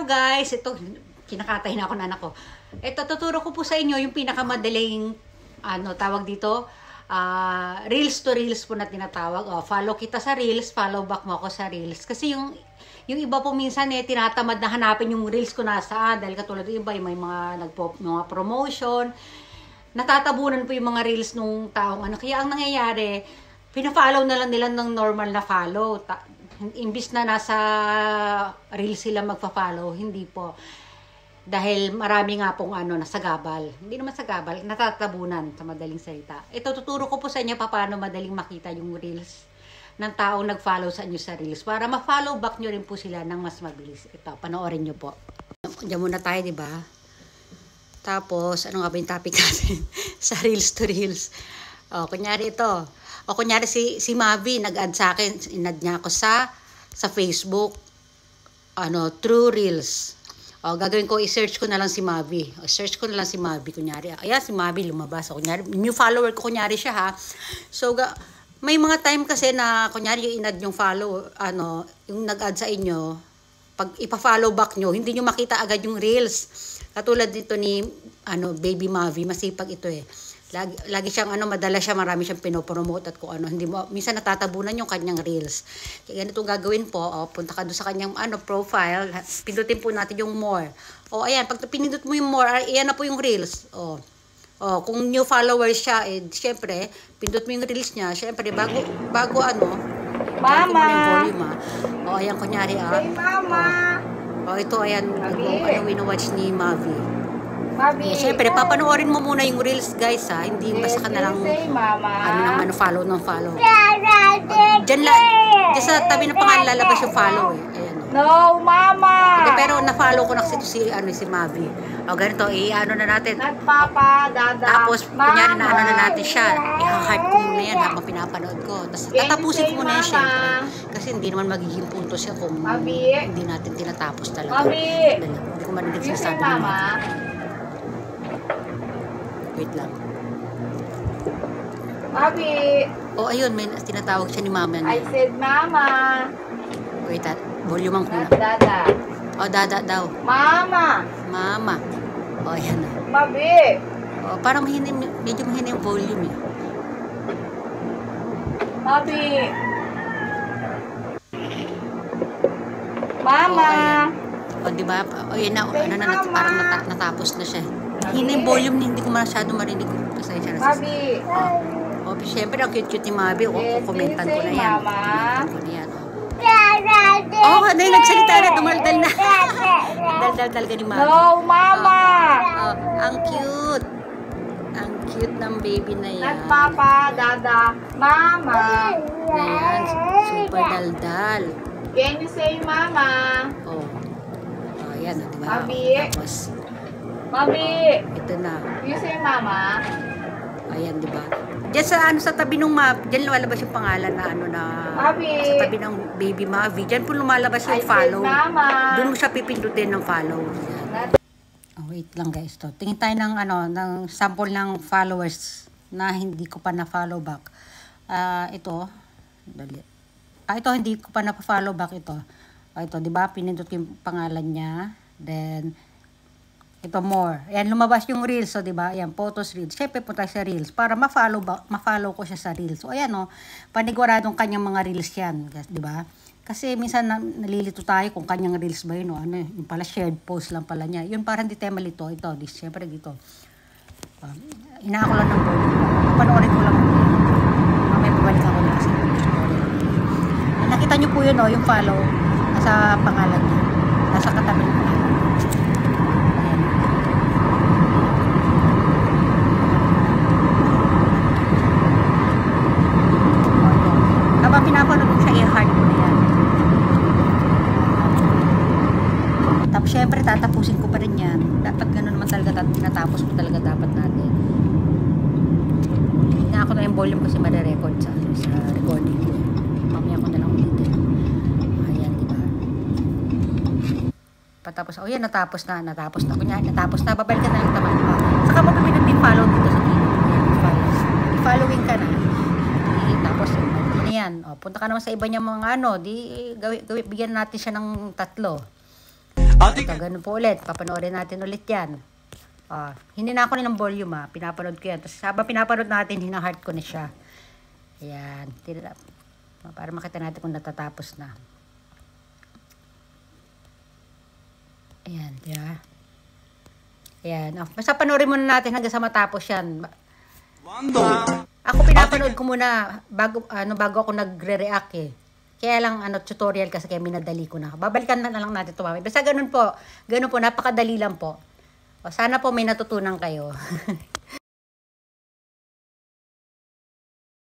guys, ito, kinakatay na ako ng anak ko. Ito, tuturo ko po sa inyo yung pinakamadaling, tawag dito, reels to reels po na tinatawag. Follow kita sa reels, follow back mo ako sa reels. Kasi yung iba po minsan tinatamad na hanapin yung reels ko nasaan. Dahil katulad yung iba, may mga promotion. Natatabunan po yung mga reels nung taong Kaya ang nangyayari, pina-follow na lang nila ng normal na follow. Imbis na nasa reels sila magpa-follow, hindi po. Dahil marami nga pong nasagabal. Hindi naman sagabal, natatabunan sa madaling salita. Ito, tuturo ko po sa inyo paano madaling makita yung reels ng taong nag-follow sa inyo sa reels. Para ma-follow back nyo rin po sila ng mas mabilis. Ito, panoorin nyo po. Diyan muna tayo, di ba? Tapos, ano nga ba yung topic natin? Sa reels to reels. Kunyari ito. Kunyari si Mavi, nag-add sa akin, in-add niya ako sa Facebook, True Reels. Gagawin ko, i-search ko na lang si Mavi. Search ko na lang si Mavi, kunyari. Ayan, si Mavi lumabas. Kunyari, new follower ko, kunyari siya ha. So, may mga time kasi na, kunyari yung in-add yung follow, yung nag-add sa inyo, pag ipa-follow back nyo, hindi nyo makita agad yung Reels. Katulad dito ni, Baby Mavi, masipag ito eh. Lagi siyang madala siya, marami siyang pinopromote at kung hindi mo, minsan natatabunan yung kanyang reels. Kaya ganito gagawin po, punta ka doon sa kanyang profile, pindutin po natin yung more. Ayan, pag pinindot mo yung more, ayan na po yung reels. Kung new follower siya, syempre, pindot mo yung reels niya, syempre, bago Mama! Yung volume ayan, kunyari Hey, Mama! Ito, ayan, wino-watch ni Mavi. Mavi, Siyempre, papanoorin mo muna yung reels, guys, ha? Hindi basta ka na lang, follow. Diyan sa tabi ng pangalan, lalabas yung follow, eh. Ayan, No, Mama! Pero na-follow ko na si Mavi. Ganito, na natin. Nagpapadada. Tapos, kunyari na na natin siya. I-heart ko muna yan habang pinapanood ko. Tapos, tatapusin ko muna yan, syempre. Kasi hindi naman magiging puntos yan kung hindi natin tinatapos talaga. Hindi ko marinig sinasabi ng Mama. Wait lang. Mavi! Ayun, may tinatawag siya ni Mama. I said Mama. Wait, volume ang kulang. Dada. Dada daw. Mama! Mama. Ayan na. Mavi! Parang medyo mahina yung volume eh. Mavi! Mama! Diba? Ayan na, parang natapos na siya. Hina yung volume, hindi ko masyado marinig. Pasensya na. Mavi! Siyempre, ang cute-cute ni Mavi. Kukomentan ko na yan. Mama! Kukomentan ko na yan. Nagsalita na, dumaldal na. Dal-dal ka ni Mavi. No, Mama! Ang cute. Ang cute ng baby na yan. Nagpapadada. Mama! Ayan, super dal-dal. Can you say Mama? Ayan, diba? Mavi! Tapos, Mavi! ito na. You say Mama? Ayan, diba? Diyan sa tabi ng diyan lumalabas yung pangalan na Mavi! sa tabi ng Baby Mavi. Diyan po lumalabas yung follow. Doon mo siya pipindutin ng follow. Wait lang guys to. Tingin tayo ng sample ng followers na hindi ko pa na-follow back. Ito. Dali. Ito hindi ko pa na-follow back ito. Ito, diba? Pinindot ko yung pangalan niya. Then, ito more. Ayan, lumabas yung reels. So, diba? Ayan, photos, reels. Siyempre, punta sa reels. Para ma-follow ko siya sa reels. So, ayan, paniguradong kanyang mga reels yan. Diba? Kasi, minsan, nalilito tayo kung kanyang reels ba yun. Yung pala, shared post lang pala niya. Yun, parang di tema lito. Ito, siyempre, dito. Inaako lang ng volume. Panoorin ko lang. May pabalik ako na kasi. Nakita nyo po yun, yung follow. Nasa pangalan niya. Nasa katabi ng pangalan. Habang pinapanood ko siya, i-heart ko na yan. Tapos syempre, tatapusin ko pa rin yan. Dapat gano'n naman talaga, tinatapos ko talaga dapat natin. Hindi nga ako na yung volume kasi mare-record sa recording ko. Mamaya ko na lang ulitin. Ayan, diba? Patapos, yan, natapos na. Kunya, natapos na, babalikan na lang naman. Saka mo kami nag-follow dito sa gilid. I-following ka na. Tapos, yan. Punta ka naman sa iba niya mga di bigyan natin siya ng 3. Ito, ganun po ulit. Papanoorin natin ulit yan. Hinina ko na ng volume pinapanood ko yan. Tapos habang pinapanood natin, hina-heart ko na siya. Ayan. Para makita natin kung natatapos na. Ayan, di ba? Ayan. Basta panoorin muna natin hanggang sa matapos yan. Ako pinapanood ko muna bago ako nagre-react Kaya lang tutorial kasi kaya minadali ko na. Babalikan na lang natin ito mamaya. Basta ganun po, napakadali lang po. Sana po may natutunan kayo.